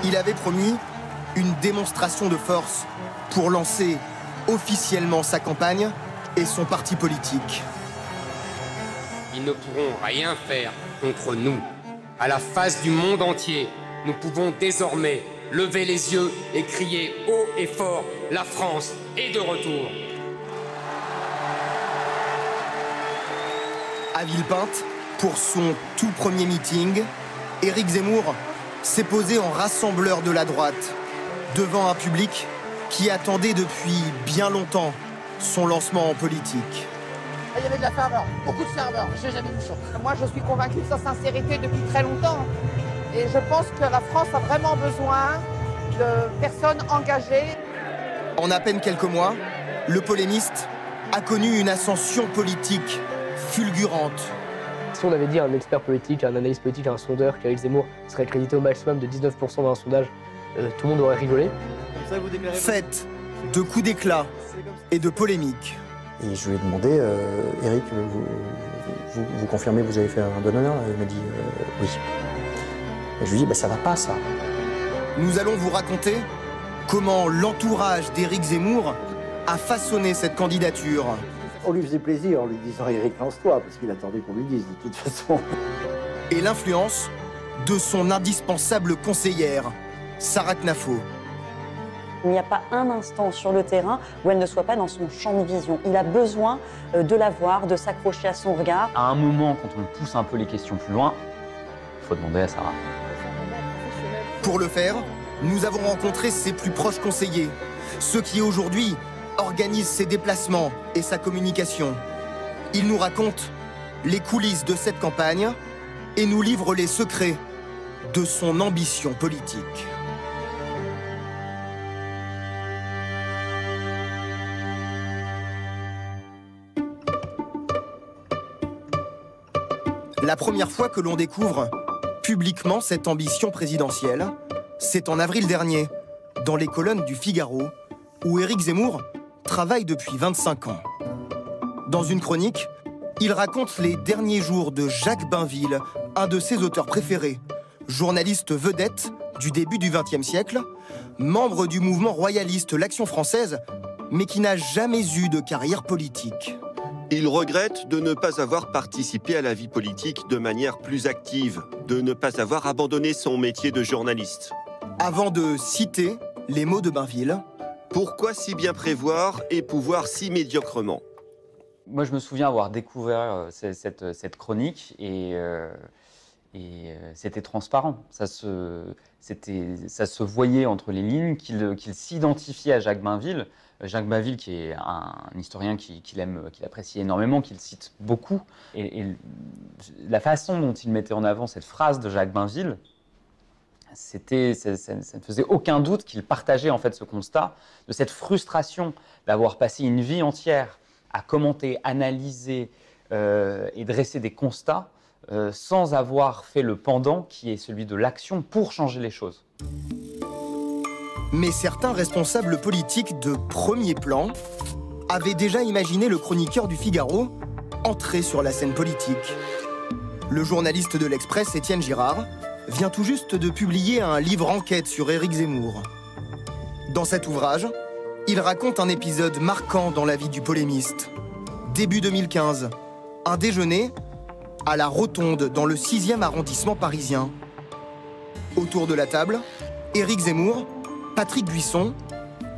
Il avait promis une démonstration de force pour lancer officiellement sa campagne et son parti politique. Ils ne pourront rien faire contre nous. À la face du monde entier, nous pouvons désormais lever les yeux et crier haut et fort, la France est de retour. À Villepinte, pour son tout premier meeting, Éric Zemmour s'est posé en rassembleur de la droite, devant un public qui attendait depuis bien longtemps son lancement en politique. Il y avait de la ferveur, beaucoup de ferveur, j'ai jamais vu ça. Moi, je suis convaincu de sa sincérité depuis très longtemps. Et je pense que la France a vraiment besoin de personnes engagées. En à peine quelques mois, le polémiste a connu une ascension politique fulgurante. Si on avait dit à un expert politique, à un analyste politique, à un sondeur qu'Éric Zemmour serait crédité au maximum de 19% dans un sondage, tout le monde aurait rigolé. Faite de coups d'éclat et de polémiques. Et je lui ai demandé, Éric, vous confirmez que vous avez fait un bon honneur? Il m'a dit oui. Et je lui ai dit, bah, ça va pas ça. Nous allons vous raconter comment l'entourage d'Éric Zemmour a façonné cette candidature. On lui faisait plaisir en lui disant Éric, lance-toi, parce qu'il attendait qu'on lui dise de toute façon. Et l'influence de son indispensable conseillère, Sarah Knafo. Il n'y a pas un instant sur le terrain où elle ne soit pas dans son champ de vision. Il a besoin de la voir, de s'accrocher à son regard. À un moment, quand on pousse un peu les questions plus loin, il faut demander à Sarah. Pour le faire, nous avons rencontré ses plus proches conseillers, ceux qui aujourd'hui organisent ses déplacements et sa communication. Ils nous racontent les coulisses de cette campagne et nous livrent les secrets de son ambition politique. La première fois que l'on découvre publiquement cette ambition présidentielle, c'est en avril dernier, dans les colonnes du Figaro, où Éric Zemmour travaille depuis 25 ans. Dans une chronique, il raconte les derniers jours de Jacques Bainville, un de ses auteurs préférés, journaliste vedette du début du XXe siècle, membre du mouvement royaliste l'Action française, mais qui n'a jamais eu de carrière politique. Il regrette de ne pas avoir participé à la vie politique de manière plus active, de ne pas avoir abandonné son métier de journaliste. Avant de citer les mots de Bainville, pourquoi si bien prévoir et pouvoir si médiocrement? Moi, je me souviens avoir découvert cette chronique et c'était transparent. Ça se voyait entre les lignes qu'il s'identifiait à Jacques Bainville. Jacques Bainville, qui est un historien qu'il apprécie énormément, qu'il cite beaucoup. Et la façon dont il mettait en avant cette phrase de Jacques Bainville, ça ne faisait aucun doute qu'il partageait en fait ce constat de cette frustration d'avoir passé une vie entière à commenter, analyser et dresser des constats sans avoir fait le pendant qui est celui de l'action pour changer les choses. Mais certains responsables politiques de premier plan avaient déjà imaginé le chroniqueur du Figaro entrer sur la scène politique. Le journaliste de l'Express, Étienne Girard, vient tout juste de publier un livre enquête sur Éric Zemmour. Dans cet ouvrage, il raconte un épisode marquant dans la vie du polémiste. Début 2015, un déjeuner à la Rotonde dans le 6e arrondissement parisien. Autour de la table, Éric Zemmour, Patrick Buisson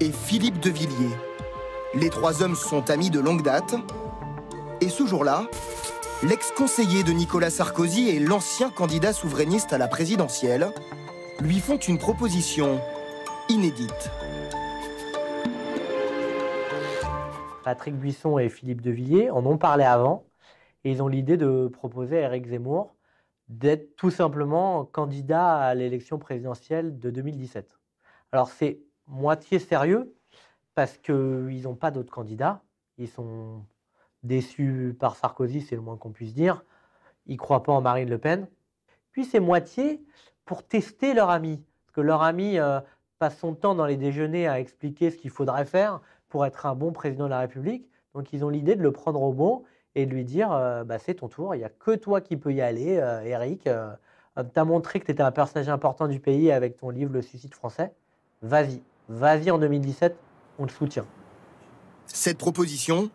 et Philippe de Villiers. Les trois hommes sont amis de longue date. Et ce jour-là, l'ex-conseiller de Nicolas Sarkozy et l'ancien candidat souverainiste à la présidentielle lui font une proposition inédite. Patrick Buisson et Philippe de Villiers en ont parlé avant et ils ont l'idée de proposer à Éric Zemmour d'être tout simplement candidat à l'élection présidentielle de 2017. Alors c'est moitié sérieux parce qu'ils n'ont pas d'autres candidats. Ils sont déçus par Sarkozy, c'est le moins qu'on puisse dire. Ils ne croient pas en Marine Le Pen. Puis c'est moitié pour tester leur ami. Parce que leur ami passe son temps dans les déjeuners à expliquer ce qu'il faudrait faire pour être un bon président de la République. Donc ils ont l'idée de le prendre au bon et de lui dire c'est ton tour, il n'y a que toi qui peux y aller, Éric. Tu as montré que tu étais un personnage important du pays avec ton livre Le suicide français. Vas-y, vas-y en 2017, on te soutient. Cette proposition,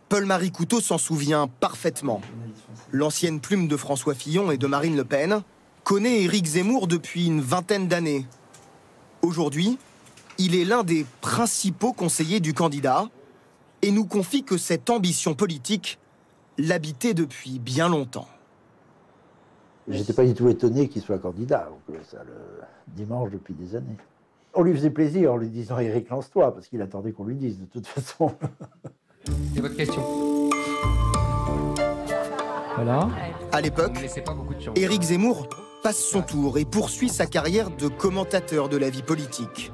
Paul-Marie Couteau s'en souvient parfaitement. L'ancienne plume de François Fillon et de Marine Le Pen connaît Éric Zemmour depuis une vingtaine d'années. Aujourd'hui, il est l'un des principaux conseillers du candidat et nous confie que cette ambition politique l'habitait depuis bien longtemps. J'étais pas du tout étonné qu'il soit candidat. On pouvait ça le dimanche depuis des années. On lui faisait plaisir en lui disant « Éric, lance-toi » parce qu'il attendait qu'on lui dise de toute façon. C'est votre question. Voilà. À l'époque, Éric Zemmour passe son tour et poursuit sa carrière de commentateur de la vie politique.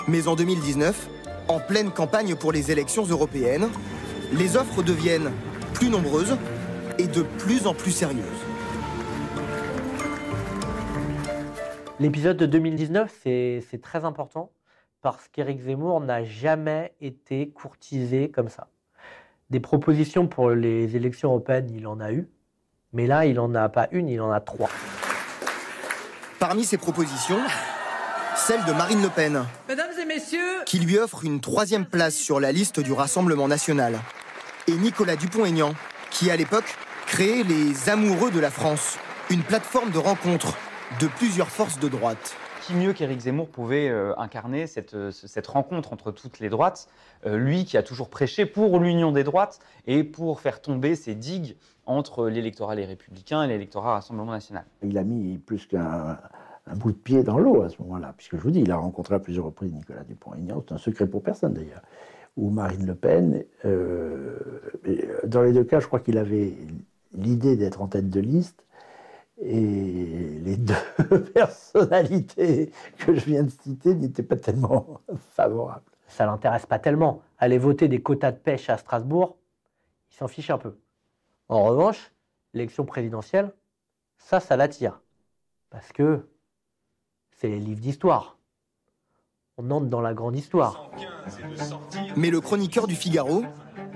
Mais en 2019, en pleine campagne pour les élections européennes, les offres deviennent plus nombreuses et de plus en plus sérieuses. L'épisode de 2019, c'est très important parce qu'Éric Zemmour n'a jamais été courtisé comme ça. Des propositions pour les élections européennes, il en a eu, mais là, il n'en a pas une, il en a 3. Parmi ces propositions, celle de Marine Le Pen, Mesdames et messieurs, qui lui offre une 3e place sur la liste du Rassemblement national, et Nicolas Dupont-Aignan, qui à l'époque créait les Amoureux de la France, une plateforme de rencontre de plusieurs forces de droite. Qui mieux qu'Éric Zemmour pouvait incarner cette rencontre entre toutes les droites, lui qui a toujours prêché pour l'union des droites et pour faire tomber ces digues entre l'électorat Les Républicains et l'électorat Rassemblement national. Il a mis plus qu'un bout de pied dans l'eau à ce moment-là, puisque je vous dis, il a rencontré à plusieurs reprises Nicolas Dupont-Aignan, c'est un secret pour personne d'ailleurs, ou Marine Le Pen. Dans les deux cas, je crois qu'il avait l'idée d'être en tête de liste. Et les deux personnalités que je viens de citer n'étaient pas tellement favorables. Ça l'intéresse pas tellement. Aller voter des quotas de pêche à Strasbourg, il s'en fiche un peu. En revanche, l'élection présidentielle, ça l'attire. Parce que c'est les livres d'histoire. On entre dans la grande histoire. Mais le chroniqueur du Figaro,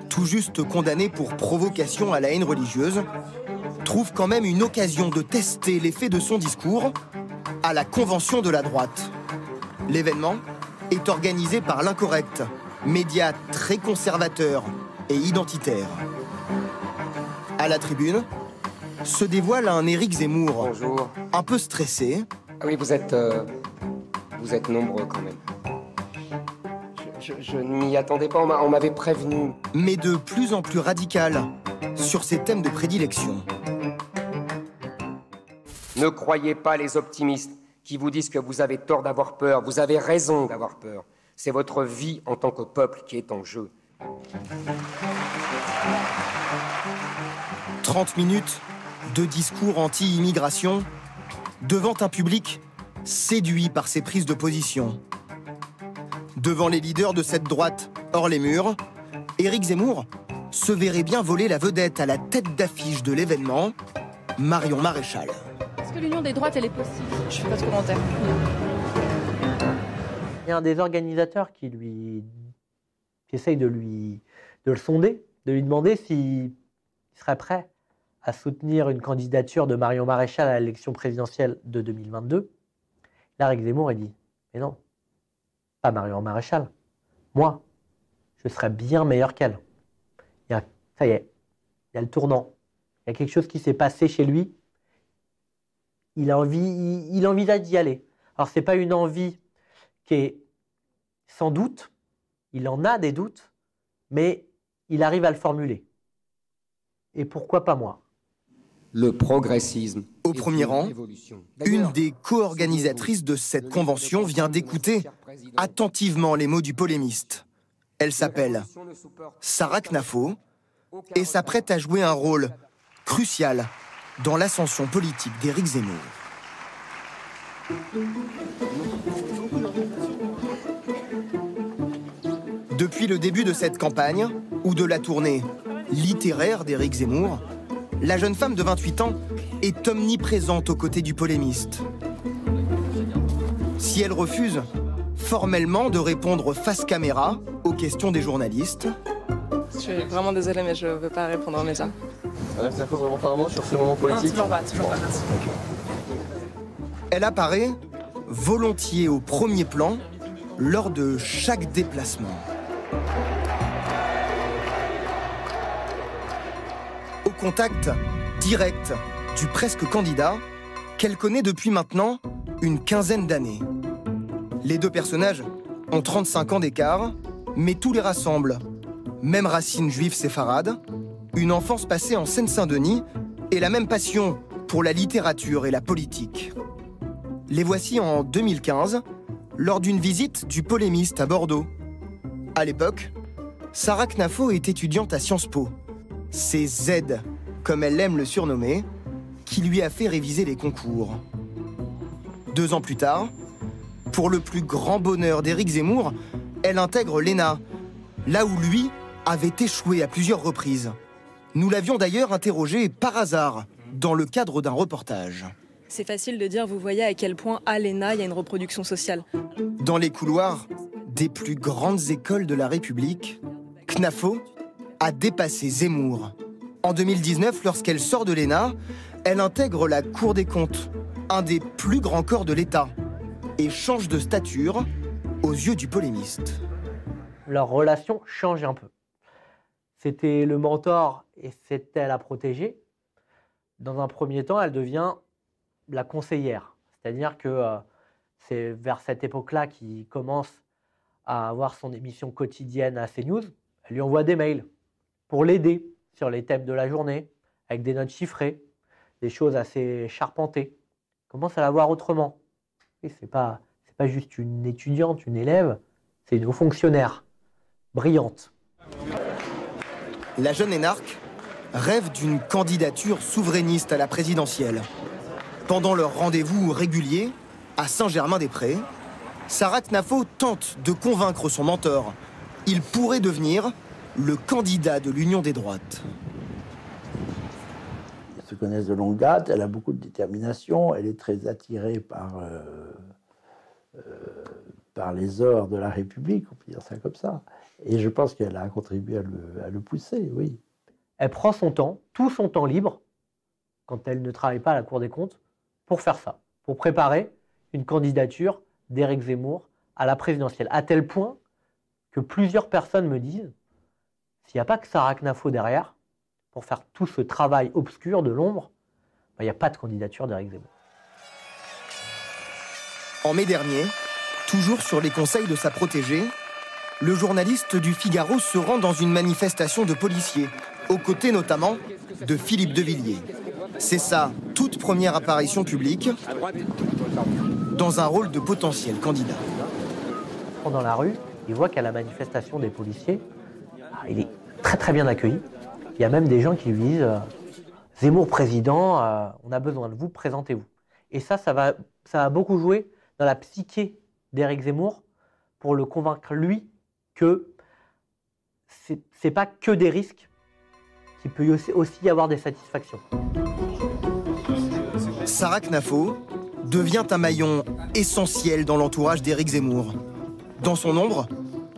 tout juste condamné pour provocation à la haine religieuse, trouve quand même une occasion de tester l'effet de son discours à la convention de la droite. L'événement est organisé par l'Incorrect, média très conservateur et identitaire. À la tribune, se dévoile un Éric Zemmour, Bonjour. un peu stressé. Ah oui, vous êtes nombreux quand même. Je ne m'y attendais pas, on m'avait prévenu. Mais de plus en plus radical sur ses thèmes de prédilection. Ne croyez pas les optimistes qui vous disent que vous avez tort d'avoir peur. Vous avez raison d'avoir peur. C'est votre vie en tant que peuple qui est en jeu. 30 minutes de discours anti-immigration devant un public séduit par ses prises de position. Devant les leaders de cette droite hors les murs, Éric Zemmour se verrait bien voler la vedette à la tête d'affiche de l'événement, Marion Maréchal. Est-ce que l'union des droites, elle est possible? Je fais pas de commentaire. Il y a un des organisateurs qui essaye de le sonder, de lui demander s'il serait prêt à soutenir une candidature de Marion Maréchal à l'élection présidentielle de 2022. Là, Éric Zemmour, il dit « Mais non, pas Marion Maréchal. Moi, je serais bien meilleur qu'elle. » Ça y est, il y a le tournant. Il y a quelque chose qui s'est passé chez lui. Il envisage d'y aller. Alors, ce n'est pas une envie qui est sans doute, il en a des doutes, mais il arrive à le formuler. Et pourquoi pas moi? Le progressisme. Au premier rang, une des co-organisatrices de cette convention vient d'écouter attentivement les mots du polémiste. Elle s'appelle Sarah Knafo et s'apprête à jouer un rôle crucial dans l'ascension politique d'Éric Zemmour. Depuis le début de cette campagne, ou de la tournée littéraire d'Éric Zemmour, la jeune femme de 28 ans est omniprésente aux côtés du polémiste. Si elle refuse formellement de répondre face caméra aux questions des journalistes... Je suis vraiment désolée, mais je ne veux pas répondre aux médias. Ça faut vraiment pas sur ce moment politique. Non, toujours pas, merci. Elle apparaît volontiers au premier plan lors de chaque déplacement. Au contact direct du presque candidat qu'elle connaît depuis maintenant une quinzaine d'années. Les deux personnages ont 35 ans d'écart, mais tout les rassemble. Même racines juives séfarades, une enfance passée en Seine-Saint-Denis et la même passion pour la littérature et la politique. Les voici en 2015, lors d'une visite du Polémiste à Bordeaux. À l'époque, Sarah Knafo est étudiante à Sciences Po. C'est Z, comme elle aime le surnommer, qui lui a fait réviser les concours. 2 ans plus tard, pour le plus grand bonheur d'Éric Zemmour, elle intègre l'ENA, là où lui avait échoué à plusieurs reprises. Nous l'avions d'ailleurs interrogé par hasard, dans le cadre d'un reportage. C'est facile de dire, vous voyez à quel point à l'ENA, il y a une reproduction sociale. Dans les couloirs des plus grandes écoles de la République, Knafo a dépassé Zemmour. En 2019, lorsqu'elle sort de l'ENA, elle intègre la Cour des comptes, un des plus grands corps de l'État, et change de stature aux yeux du polémiste. Leur relation change un peu. C'était le mentor et c'était la protégée. Dans un premier temps, elle devient la conseillère. C'est-à-dire que c'est vers cette époque-là qu'il commence à avoir son émission quotidienne à CNews. Elle lui envoie des mails pour l'aider sur les thèmes de la journée, avec des notes chiffrées, des choses assez charpentées. Elle commence à la voir autrement. Et c'est pas juste une étudiante, une élève, c'est une haut fonctionnaire, brillante. La jeune énarque rêve d'une candidature souverainiste à la présidentielle. Pendant leur rendez-vous régulier à Saint-Germain-des-Prés, Sarah Knafo tente de convaincre son mentor. Il pourrait devenir le candidat de l'Union des droites. Ils se connaissent de longue date, elle a beaucoup de détermination, elle est très attirée par les ors de la République, on peut dire ça comme ça. Et je pense qu'elle a contribué à le pousser, oui. Elle prend son temps, tout son temps libre, quand elle ne travaille pas à la Cour des comptes, pour faire ça, pour préparer une candidature d'Éric Zemmour à la présidentielle. À tel point que plusieurs personnes me disent, s'il n'y a pas que Sarah Knafo derrière, pour faire tout ce travail obscur de l'ombre, il n'y a pas de candidature d'Éric Zemmour. En mai dernier, toujours sur les conseils de sa protégée, le journaliste du Figaro se rend dans une manifestation de policiers, aux côtés notamment de Philippe de Villiers. C'est sa toute première apparition publique dans un rôle de potentiel candidat. Dans la rue, il voit qu'à la manifestation des policiers, il est très très bien accueilli. Il y a même des gens qui lui disent « Zemmour président, on a besoin de vous, présentez-vous ». Et ça va beaucoup jouer dans la psyché d'Éric Zemmour pour le convaincre, lui, que c'est pas que des risques, qu'il peut aussi y avoir des satisfactions. Sarah Knafo devient un maillon essentiel dans l'entourage d'Éric Zemmour. Dans son ombre,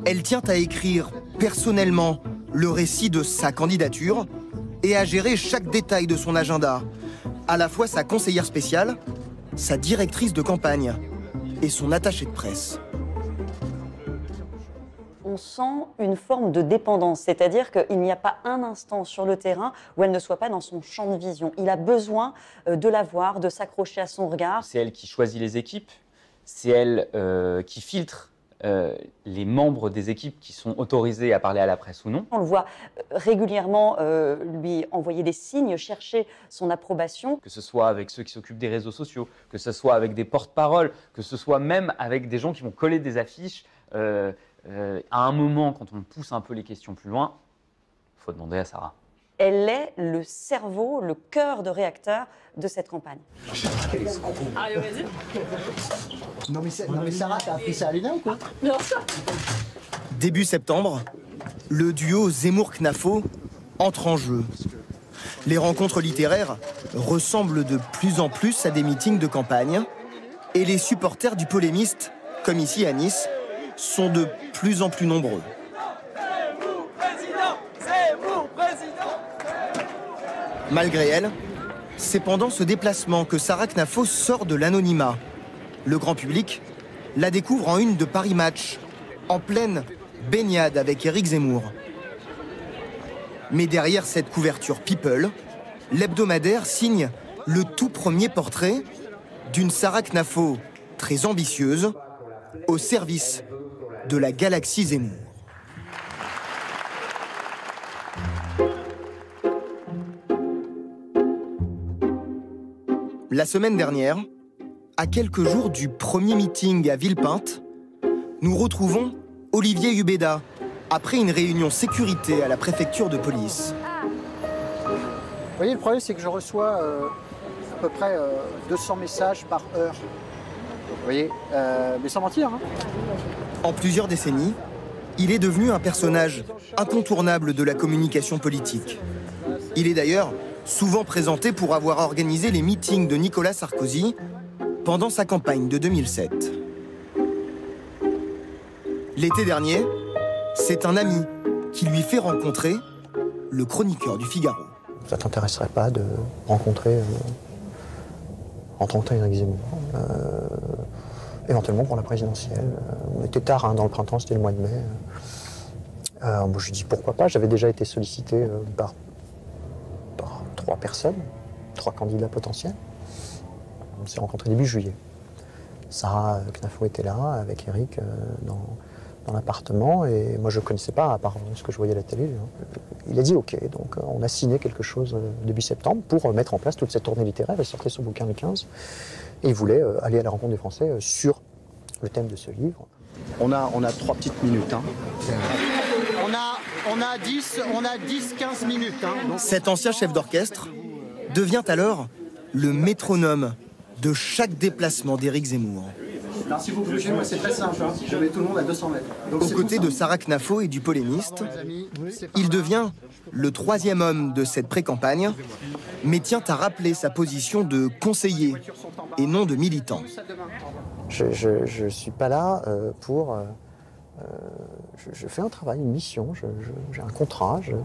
elle tient à écrire personnellement le récit de sa candidature et à gérer chaque détail de son agenda, à la fois sa conseillère spéciale, sa directrice de campagne et son attachée de presse. On sent une forme de dépendance, c'est-à-dire qu'il n'y a pas un instant sur le terrain où elle ne soit pas dans son champ de vision. Il a besoin de la voir, de s'accrocher à son regard. C'est elle qui choisit les équipes, c'est elle qui filtre les membres des équipes qui sont autorisés à parler à la presse ou non. On le voit régulièrement lui envoyer des signes, chercher son approbation. Que ce soit avec ceux qui s'occupent des réseaux sociaux, que ce soit avec des porte-paroles, que ce soit même avec des gens qui vont coller des affiches. À un moment, quand on pousse un peu les questions plus loin, il faut demander à Sarah. Elle est le cerveau, le cœur de réacteur de cette campagne. Non mais Sarah, t'as appris ça à l'ENA ou quoi? Non. Début septembre, le duo Zemmour-Knafo entre en jeu. Les rencontres littéraires ressemblent de plus en plus à des meetings de campagne et les supporters du polémiste, comme ici à Nice, sont de plus en plus nombreux. Malgré elle, C'est pendant ce déplacement que Sarah Knafo sort de l'anonymat. Le grand public la découvre en une de Paris Match, en pleine baignade avec Éric Zemmour. Mais derrière cette couverture People, l'hebdomadaire signe le tout premier portrait d'une Sarah Knafo très ambitieuse, au service de la galaxie Zemmour. La semaine dernière, à quelques jours du premier meeting à Villepinte, nous retrouvons Olivier Hubeda, après une réunion sécurité à la préfecture de police. Vous voyez, le problème, c'est que je reçois à peu près 200 messages par heure. Vous voyez, mais sans mentir. Hein. En plusieurs décennies, il est devenu un personnage incontournable de la communication politique. Il est d'ailleurs souvent présenté pour avoir organisé les meetings de Nicolas Sarkozy pendant sa campagne de 2007. L'été dernier, c'est un ami qui lui fait rencontrer le chroniqueur du Figaro. Ça ne t'intéresserait pas de rencontrer Éric Zemmour, éventuellement pour la présidentielle. On était tard, hein, dans le printemps, c'était le mois de mai. Moi, je dis pourquoi pas. J'avais déjà été sollicité par 3 personnes, 3 candidats potentiels. On s'est rencontrés début juillet. Sarah Knafo était là avec Éric dans l'appartement et moi je ne connaissais pas à part ce que je voyais à la télé. Il a dit ok, donc on a signé quelque chose début septembre pour mettre en place toute cette tournée littéraire. Il sortait son bouquin le 15 et il voulait aller à la rencontre des Français sur le thème de ce livre. On a 3 petites minutes. Hein. On a 10-15 minutes. Hein. Cet ancien chef d'orchestre devient alors le métronome de chaque déplacement d'Éric Zemmour. Alors, si vous bougez, moi c'est très simple. Hein. Je mets tout le monde à 200 mètres. Donc, aux côtés de Sarah Knafo et du polémiste, il devient le 3e homme de cette pré-campagne, mais tient à rappeler sa position de conseiller et non de militant. Je ne suis pas là pour... je fais un travail, une mission, j'ai un contrat, je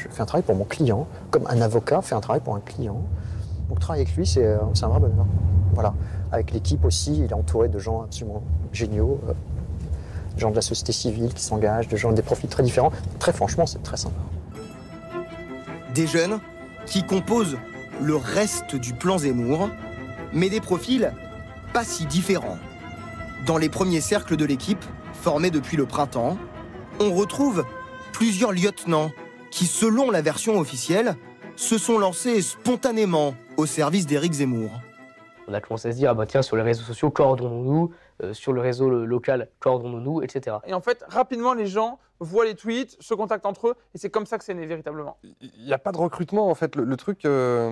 fais un travail pour mon client, comme un avocat fait un travail pour un client. Donc travailler avec lui, c'est un vrai bonheur. Voilà. Avec l'équipe aussi, il est entouré de gens absolument géniaux, de gens de la société civile qui s'engagent, de gens des profils très différents. Très franchement, c'est très sympa. Des jeunes qui composent le reste du plan Zemmour, mais des profils pas si différents. Dans les premiers cercles de l'équipe, formés depuis le printemps, on retrouve plusieurs lieutenants qui, selon la version officielle, se sont lancés spontanément au service d'Éric Zemmour. On a commencé à se dire, ah bah tiens, sur les réseaux sociaux, coordonnons-nous, sur le réseau local, coordonnons-nous, etc. Et en fait, rapidement, les gens voient les tweets, se contactent entre eux, et c'est comme ça que c'est né véritablement. Il n'y a pas de recrutement, en fait. Le truc,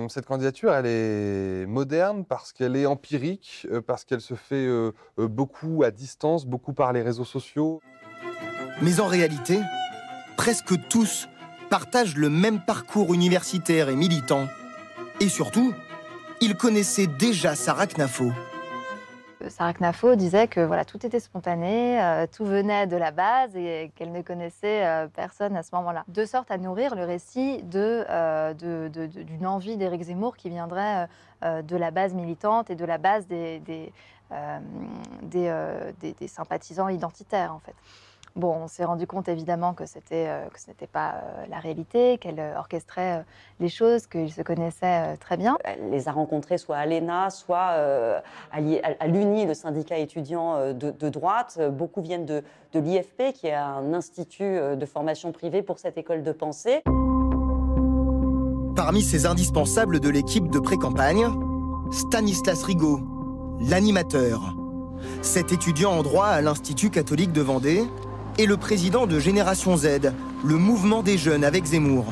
cette candidature, elle est moderne parce qu'elle est empirique, parce qu'elle se fait beaucoup à distance, beaucoup par les réseaux sociaux. Mais en réalité, presque tous partagent le même parcours universitaire et militant. Et surtout, ils connaissaient déjà Sarah Knafo. Sarah Knafo disait que voilà, tout était spontané, tout venait de la base et qu'elle ne connaissait personne à ce moment-là. De sorte à nourrir le récit d'une envie d'Éric Zemmour qui viendrait de la base militante et de la base des sympathisants identitaires, en fait. Bon, on s'est rendu compte évidemment que ce n'était pas la réalité, qu'elle orchestrait les choses, qu'ils se connaissaient très bien. Elle les a rencontrés soit à l'ENA, soit à l'UNI, le syndicat étudiant de droite. Beaucoup viennent de l'IFP, qui est un institut de formation privée pour cette école de pensée. Parmi ces indispensables de l'équipe de pré-campagne, Stanislas Rigaud, l'animateur. Cet étudiant en droit à l'Institut catholique de Vendée est le président de Génération Z, le mouvement des jeunes avec Zemmour.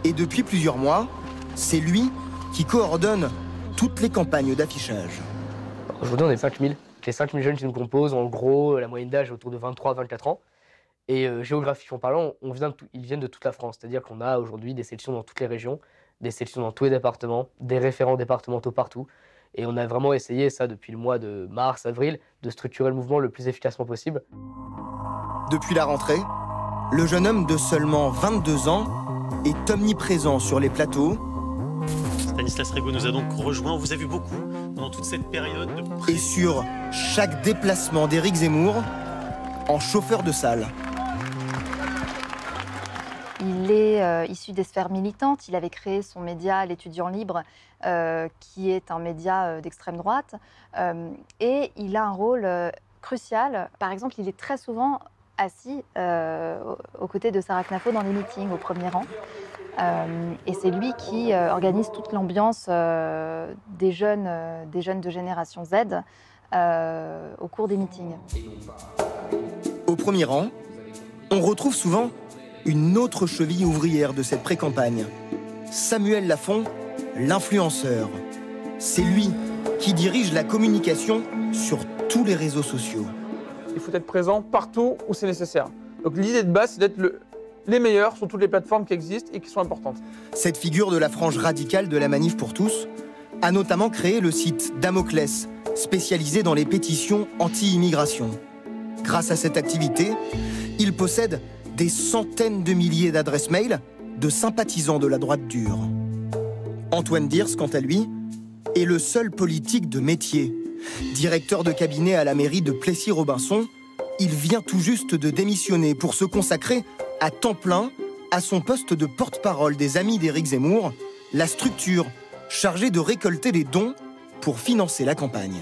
Et depuis plusieurs mois, c'est lui qui coordonne toutes les campagnes d'affichage. Aujourd'hui, on est 5000. Les 5000 jeunes qui nous composent, en gros, la moyenne d'âge est autour de 23-24 ans. Et géographiquement parlant, ils viennent de toute la France. C'est-à-dire qu'on a aujourd'hui des sections dans toutes les régions, des sections dans tous les départements, des référents départementaux partout. Et on a vraiment essayé, ça depuis le mois de mars, avril, de structurer le mouvement le plus efficacement possible. Depuis la rentrée, le jeune homme de seulement 22 ans est omniprésent sur les plateaux Stanislas Rego nous a donc rejoint. On vous a vu beaucoup pendant toute cette période. Et sur chaque déplacement d'Éric Zemmour, en chauffeur de salle. Il est issu des sphères militantes. Il avait créé son média, l'Étudiant Libre, qui est un média d'extrême droite. Et il a un rôle crucial. Par exemple, il est très souvent assis aux côtés de Sarah Knafo dans les meetings, au premier rang. Et c'est lui qui organise toute l'ambiance des jeunes de génération Z au cours des meetings. Au premier rang, on retrouve souvent une autre cheville ouvrière de cette pré-campagne. Samuel Lafont, l'influenceur. C'est lui qui dirige la communication sur tous les réseaux sociaux. Il faut être présent partout où c'est nécessaire. Donc l'idée de base, c'est d'être les meilleurs sur toutes les plateformes qui existent et qui sont importantes. Cette figure de la frange radicale de la Manif pour tous a notamment créé le site Damoclès, spécialisé dans les pétitions anti-immigration. Grâce à cette activité, il possède des centaines de milliers d'adresses mail de sympathisants de la droite dure. Antoine Diers, quant à lui, est le seul politique de métier. Directeur de cabinet à la mairie de Plessis-Robinson, il vient tout juste de démissionner pour se consacrer à temps plein à son poste de porte-parole des Amis d'Éric Zemmour, la structure chargée de récolter les dons pour financer la campagne.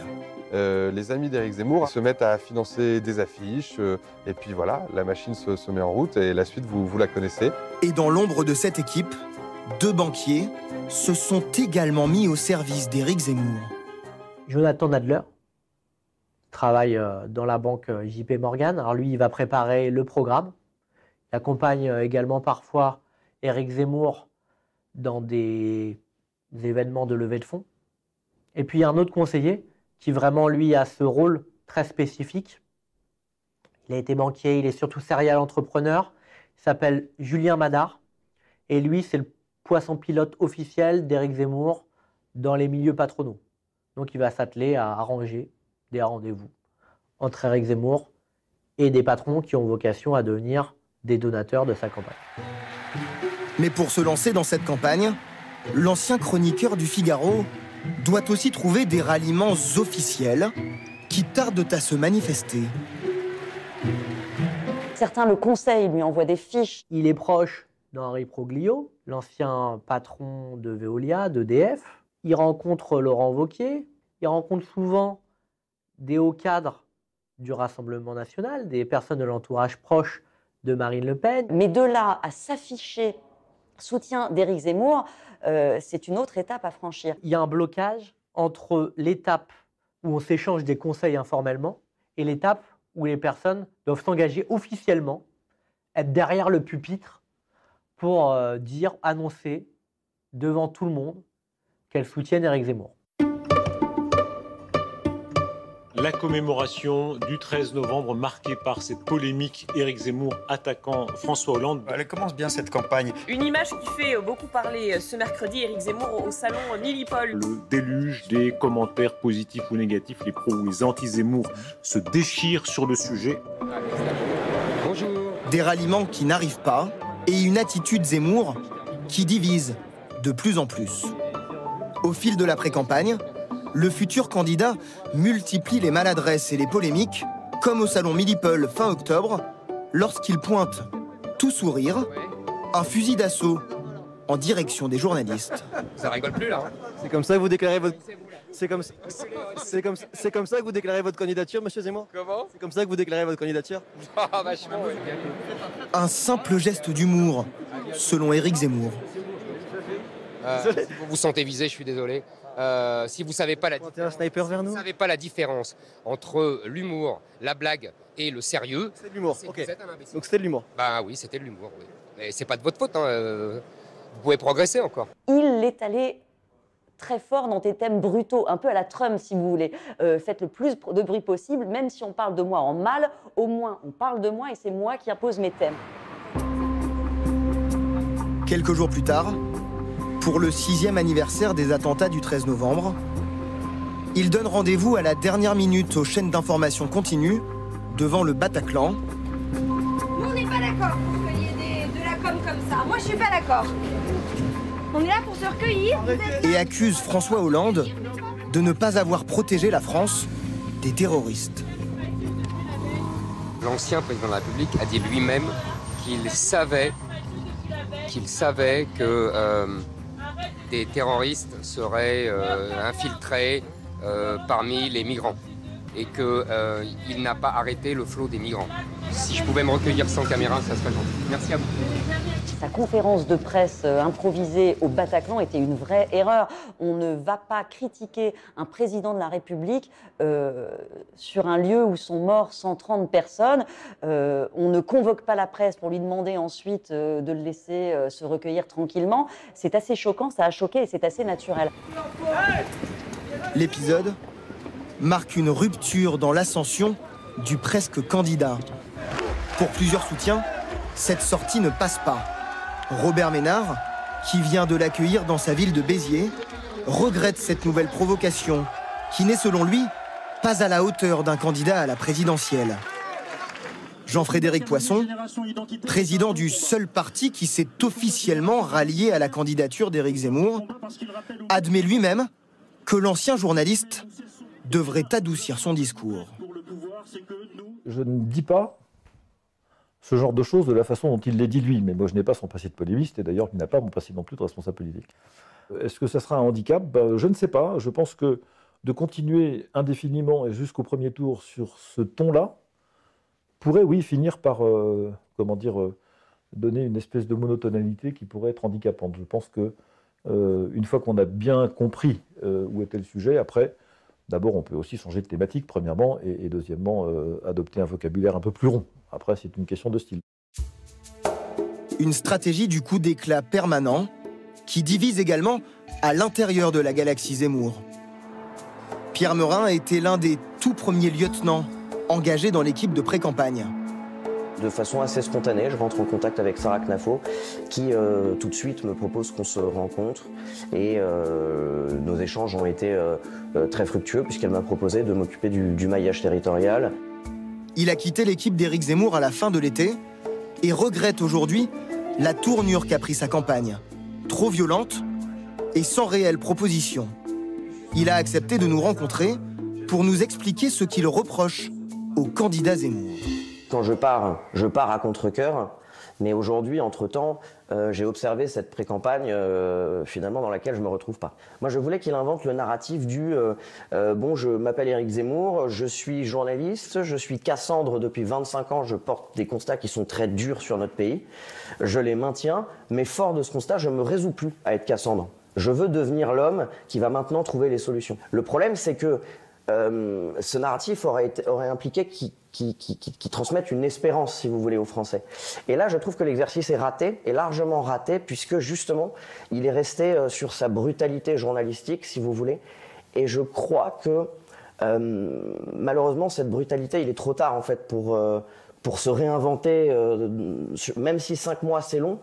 Les Amis d'Éric Zemmour se mettent à financer des affiches, et puis voilà, la machine se met en route, et la suite, vous la connaissez. Et dans l'ombre de cette équipe, 2 banquiers se sont également mis au service d'Éric Zemmour. Jonathan Nadler travaille dans la banque JP Morgan. Alors lui, il va préparer le programme. Il accompagne également parfois Éric Zemmour dans des événements de levée de fonds. Et puis il y a un autre conseiller qui vraiment, lui, a ce rôle très spécifique. Il a été banquier, il est surtout serial entrepreneur. Il s'appelle Julien Madard. Et lui, c'est le poisson pilote officiel d'Éric Zemmour dans les milieux patronaux. Donc il va s'atteler à arranger des rendez-vous entre Éric Zemmour et des patrons qui ont vocation à devenir des donateurs de sa campagne. Mais pour se lancer dans cette campagne, l'ancien chroniqueur du Figaro doit aussi trouver des ralliements officiels qui tardent à se manifester. Certains le conseillent, lui envoient des fiches. Il est proche d'Henri Proglio, l'ancien patron de Veolia, d'EDF. Il rencontre Laurent Wauquiez. Il rencontre souvent des hauts cadres du Rassemblement national, des personnes de l'entourage proche de Marine Le Pen. Mais de là à s'afficher soutien d'Éric Zemmour, c'est une autre étape à franchir. Il y a un blocage entre l'étape où on s'échange des conseils informellement et l'étape où les personnes doivent s'engager officiellement, être derrière le pupitre pour annoncer devant tout le monde qu'elles soutiennent Éric Zemmour. La commémoration du 13 novembre marquée par cette polémique Éric Zemmour attaquant François Hollande. Elle commence bien cette campagne. Une image qui fait beaucoup parler ce mercredi, Éric Zemmour au salon Lily-Paul. Le déluge des commentaires positifs ou négatifs, les pro ou les anti-Zemmour se déchirent sur le sujet. Bonjour. Des ralliements qui n'arrivent pas et une attitude Zemmour qui divise de plus en plus. Au fil de la pré-campagne, le futur candidat multiplie les maladresses et les polémiques, comme au salon Millipol fin octobre, lorsqu'il pointe, tout sourire, un fusil d'assaut en direction des journalistes. Ça rigole plus là. C'est comme ça que vous déclarez votre... C'est comme ça que vous déclarez votre candidature, monsieur Zemmour? Comment? C'est comme ça que vous déclarez votre candidature? Ah, vachement. Un simple geste d'humour, selon Éric Zemmour. Si vous vous sentez visé, je suis désolé. Si vous ne savez pas la différence entre l'humour, la blague et le sérieux, c'est de l'humour. Ok. Vous êtes un imbécile. Donc c'était de l'humour. Bah oui, c'était de l'humour. Oui. Mais c'est pas de votre faute. Hein. Vous pouvez progresser encore. Il est allé très fort dans tes thèmes brutaux, un peu à la Trump si vous voulez. Faites le plus de bruit possible, même si on parle de moi en mal, au moins on parle de moi et c'est moi qui impose mes thèmes. Quelques jours plus tard, pour le 6e anniversaire des attentats du 13 novembre, il donne rendez-vous à la dernière minute aux chaînes d'information continue devant le Bataclan. Nous, on n'est pas d'accord pour qu'il y ait de la com comme ça. Moi, je suis pas d'accord. On est là pour se recueillir. Et accuse François Hollande de ne pas avoir protégé la France des terroristes. L'ancien président de la République a dit lui-même qu'il savait que des terroristes seraient infiltrés parmi les migrants et qu'il n'a pas arrêté le flot des migrants. Si je pouvais me recueillir sans caméra, ça serait gentil. Merci à vous. Sa conférence de presse improvisée au Bataclan était une vraie erreur. On ne va pas critiquer un président de la République sur un lieu où sont morts 130 personnes. On ne convoque pas la presse pour lui demander ensuite de le laisser se recueillir tranquillement. C'est assez choquant, ça a choqué et c'est assez naturel. L'épisode marque une rupture dans l'ascension du presque candidat. Pour plusieurs soutiens, cette sortie ne passe pas. Robert Ménard, qui vient de l'accueillir dans sa ville de Béziers, regrette cette nouvelle provocation, qui n'est selon lui pas à la hauteur d'un candidat à la présidentielle. Jean-Frédéric Poisson, président du seul parti qui s'est officiellement rallié à la candidature d'Éric Zemmour, admet lui-même que l'ancien journaliste devrait adoucir son discours. Je ne dis pas ce genre de choses de la façon dont il les dit lui, mais moi je n'ai pas son passé de polémiste et d'ailleurs il n'a pas mon passé non plus de responsable politique. Est-ce que ça sera un handicap? Je ne sais pas. Je pense que de continuer indéfiniment et jusqu'au premier tour sur ce ton-là pourrait, oui, finir par, donner une espèce de monotonalité qui pourrait être handicapante. Je pense que une fois qu'on a bien compris où était le sujet, après, d'abord on peut aussi changer de thématique, premièrement, et deuxièmement, adopter un vocabulaire un peu plus rond. Après, c'est une question de style. Une stratégie du coup d'éclat permanent qui divise également à l'intérieur de la galaxie Zemmour. Pierre Meurin a été l'un des tout premiers lieutenants engagés dans l'équipe de pré-campagne. De façon assez spontanée, je rentre en contact avec Sarah Knafo qui tout de suite me propose qu'on se rencontre et nos échanges ont été très fructueux puisqu'elle m'a proposé de m'occuper du maillage territorial. Il a quitté l'équipe d'Éric Zemmour à la fin de l'été et regrette aujourd'hui la tournure qu'a pris sa campagne. Trop violente et sans réelle proposition. Il a accepté de nous rencontrer pour nous expliquer ce qu'il reproche au candidat Zemmour. Quand je pars à contre-cœur, mais aujourd'hui, entre-temps, j'ai observé cette pré-campagne finalement dans laquelle je ne me retrouve pas. Moi, je voulais qu'il invente le narratif du bon, je m'appelle Éric Zemmour, je suis journaliste, je suis Cassandre depuis 25 ans, je porte des constats qui sont très durs sur notre pays, je les maintiens, mais fort de ce constat, je ne me résous plus à être Cassandre. Je veux devenir l'homme qui va maintenant trouver les solutions. Le problème, c'est que ce narratif aurait impliqué qui transmette une espérance, si vous voulez, aux Français. Et là, je trouve que l'exercice est raté, est largement raté, puisque justement, il est resté sur sa brutalité journalistique, si vous voulez. Et je crois que, malheureusement, cette brutalité, il est trop tard, en fait, pour se réinventer, même si 5 mois, c'est long.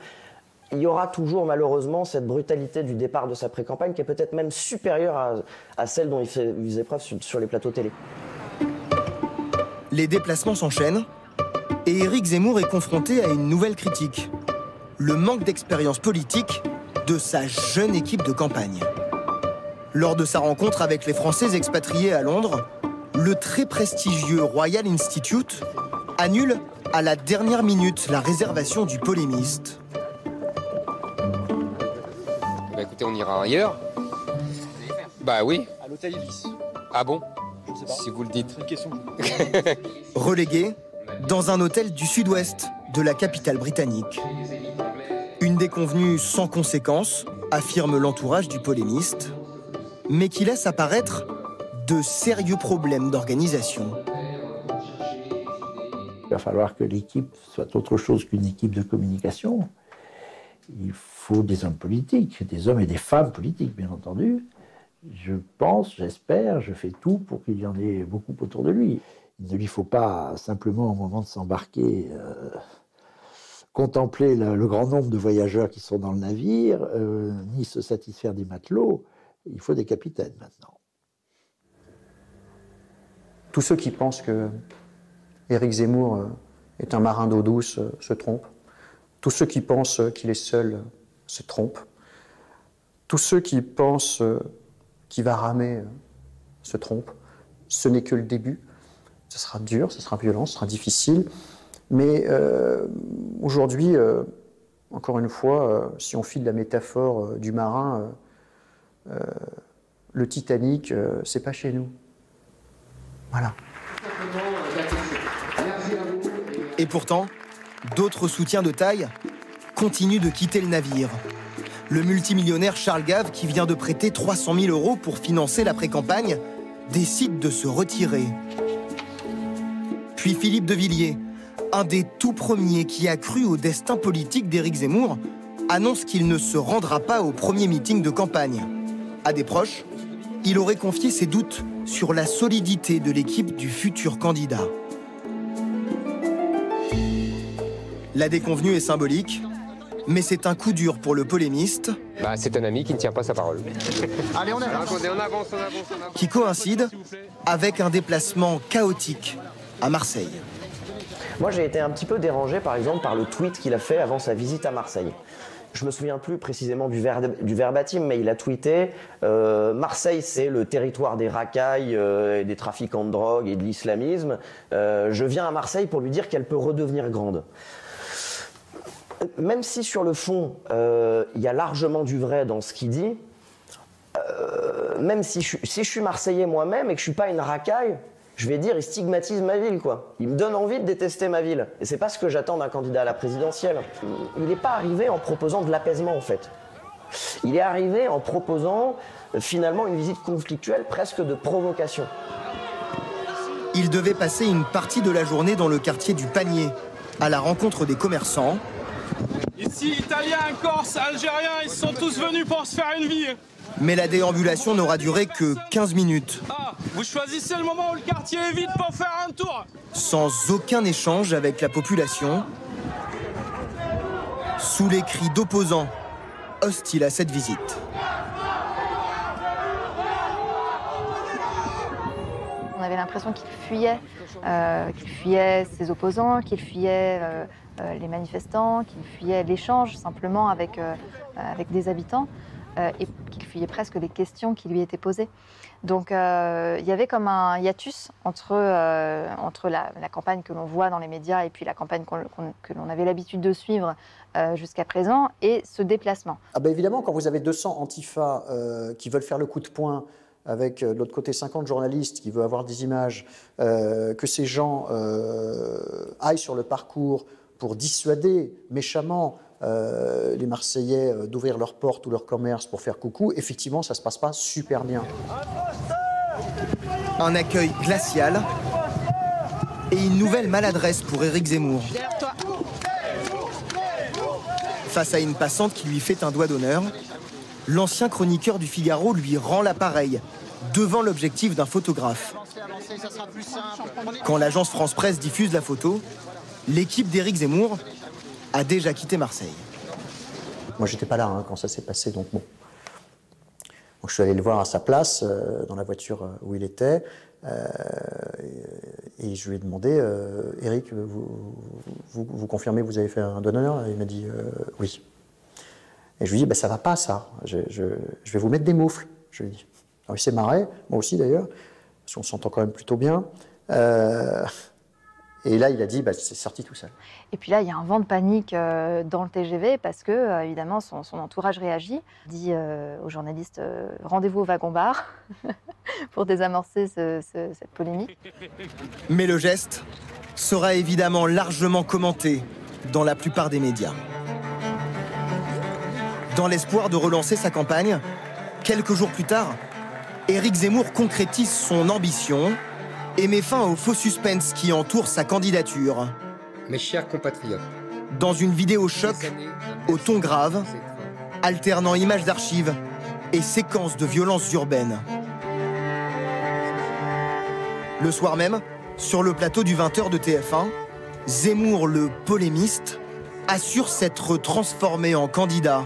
Il y aura toujours, malheureusement, cette brutalité du départ de sa pré-campagne qui est peut-être même supérieure à celle dont il faisait preuve sur les plateaux télé. Les déplacements s'enchaînent et Éric Zemmour est confronté à une nouvelle critique. Le manque d'expérience politique de sa jeune équipe de campagne. Lors de sa rencontre avec les Français expatriés à Londres, le très prestigieux Royal Institute annule à la dernière minute la réservation du polémiste. Écoutez, on ira ailleurs. Bah oui. À l'hôtel Ibis. Ah bon? Je sais pas. Si vous le dites. C'est une question. Relégué dans un hôtel du sud-ouest de la capitale britannique. Une déconvenue sans conséquence, affirme l'entourage du polémiste, mais qui laisse apparaître de sérieux problèmes d'organisation. Il va falloir que l'équipe soit autre chose qu'une équipe de communication. Il faut des hommes politiques, des hommes et des femmes politiques, bien entendu. Je pense, j'espère, je fais tout pour qu'il y en ait beaucoup autour de lui. Il ne lui faut pas simplement, au moment de s'embarquer, contempler le grand nombre de voyageurs qui sont dans le navire, ni se satisfaire des matelots. Il faut des capitaines maintenant. Tous ceux qui pensent que Éric Zemmour est un marin d'eau douce se trompent. Tous ceux qui pensent qu'il est seul se trompent. Tous ceux qui pensent qu'il va ramer se trompent. Ce n'est que le début. Ce sera dur, ce sera violent, ce sera difficile. Mais aujourd'hui, encore une fois, si on file la métaphore du marin, le Titanic, c'est pas chez nous. Voilà. Et pourtant, d'autres soutiens de taille continuent de quitter le navire. Le multimillionnaire Charles Gave, qui vient de prêter 300 000 € pour financer la pré-campagne, décide de se retirer. Puis Philippe de Villiers, un des tout premiers qui a cru au destin politique d'Éric Zemmour, annonce qu'il ne se rendra pas au premier meeting de campagne. À des proches, il aurait confié ses doutes sur la solidité de l'équipe du futur candidat. La déconvenue est symbolique, mais c'est un coup dur pour le polémiste. C'est un ami qui ne tient pas sa parole. Allez, on avance. On avance. Qui coïncide avec un déplacement chaotique à Marseille. Moi, j'ai été un petit peu dérangé, par exemple, par le tweet qu'il a fait avant sa visite à Marseille. Je me souviens plus précisément du verbatim, mais il a tweeté Marseille, c'est le territoire des racailles, et des trafiquants de drogue et de l'islamisme. Je viens à Marseille pour lui dire qu'elle peut redevenir grande. Même si sur le fond, il y a largement du vrai dans ce qu'il dit, même si je suis Marseillais moi-même et que je suis pas une racaille, je vais dire, il stigmatise ma ville, quoi. Il me donne envie de détester ma ville. Et c'est pas ce que j'attends d'un candidat à la présidentielle. Il n'est pas arrivé en proposant de l'apaisement, en fait. Il est arrivé en proposant, finalement, une visite conflictuelle, presque de provocation. Il devait passer une partie de la journée dans le quartier du Panier, à la rencontre des commerçants. Ici, Italiens, Corses, Algériens, ils sont tous venus pour se faire une vie. Mais la déambulation n'aura duré que 15 minutes. Ah, vous choisissez le moment où le quartier est vide pour faire un tour. Sans aucun échange avec la population, sous les cris d'opposants hostiles à cette visite. On avait l'impression qu'il fuyait ses opposants, qu'il fuyait les manifestants, qu'il fuyait l'échange simplement avec des habitants. Et qu'il fuyait presque les questions qui lui étaient posées. Donc il y avait comme un hiatus entre la campagne que l'on voit dans les médias et puis la campagne que l'on avait l'habitude de suivre jusqu'à présent et ce déplacement. Ah ben évidemment, quand vous avez 200 antifas qui veulent faire le coup de poing avec de l'autre côté 50 journalistes qui veulent avoir des images, que ces gens aillent sur le parcours pour dissuader méchamment les Marseillais d'ouvrir leurs portes ou leur commerce pour faire coucou, effectivement, ça ne se passe pas super bien. Un accueil glacial et une nouvelle maladresse pour Éric Zemmour. Face à une passante qui lui fait un doigt d'honneur, l'ancien chroniqueur du Figaro lui rend l'appareil devant l'objectif d'un photographe. Quand l'agence France Presse diffuse la photo, l'équipe d'Éric Zemmour a déjà quitté Marseille. Moi, j'étais pas là quand ça s'est passé, donc bon. Donc, je suis allé le voir à sa place, dans la voiture où il était, et je lui ai demandé, Éric, vous confirmez que vous avez fait un doigt d'honneur? Il m'a dit oui. Et je lui ai dit, ça va pas ça, je vais vous mettre des moufles, je lui ai dit. Alors il s'est marré, moi aussi d'ailleurs, parce qu'on s'entend quand même plutôt bien. Et là, il a dit, c'est sorti tout seul. Et puis là, il y a un vent de panique dans le TGV parce que, évidemment, son entourage réagit. Il dit aux journalistes, rendez-vous au wagon-bar pour désamorcer cette polémique. Mais le geste sera évidemment largement commenté dans la plupart des médias. Dans l'espoir de relancer sa campagne, quelques jours plus tard, Éric Zemmour concrétise son ambition et met fin au faux suspense qui entoure sa candidature. Mes chers compatriotes, dans une vidéo choc au ton grave, alternant images d'archives et séquences de violences urbaines. Le soir même, sur le plateau du 20h de TF1, Zemmour, le polémiste, assure s'être transformé en candidat.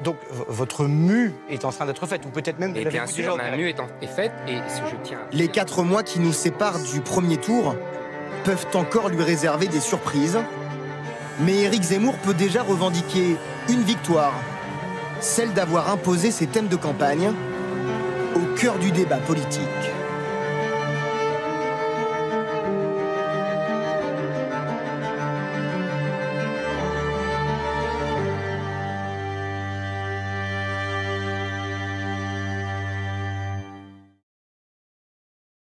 Donc votre mue est en train d'être faite, ou peut-être même... Et bien sûr, ma mue est faite, et je tiens... Les 4 mois qui nous séparent du premier tour peuvent encore lui réserver des surprises. Mais Éric Zemmour peut déjà revendiquer une victoire celle d'avoir imposé ses thèmes de campagne au cœur du débat politique.